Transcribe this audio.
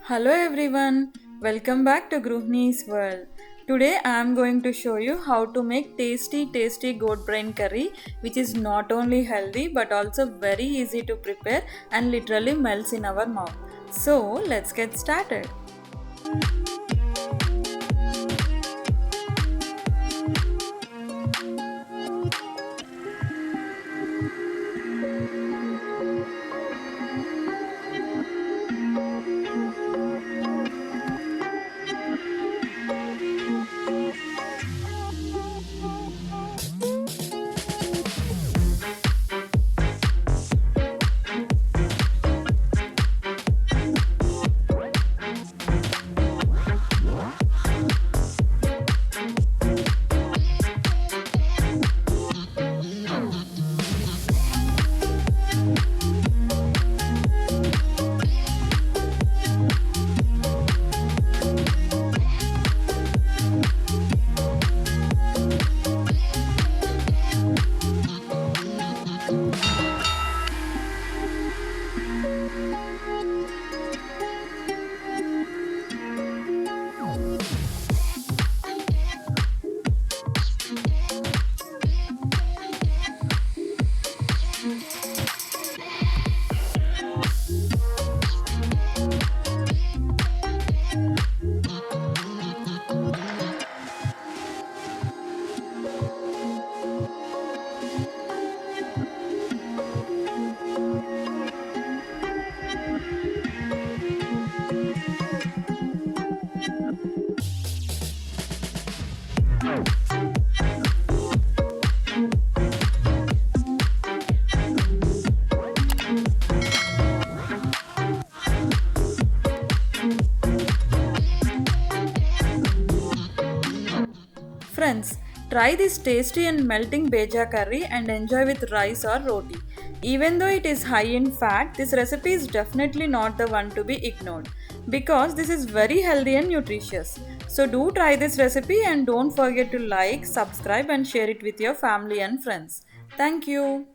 Hello everyone, welcome back to Gruhinis World. Today I am going to show you how to make tasty goat brain curry, which is not only healthy but also very easy to prepare and literally melts in our mouth. So let's get started. Friends, try this tasty and melting Bheja curry and enjoy with rice or roti. Even though it is high in fat, this recipe is definitely not the one to be ignored because this is very healthy and nutritious. So do try this recipe and don't forget to like, subscribe and share it with your family and friends. Thank you.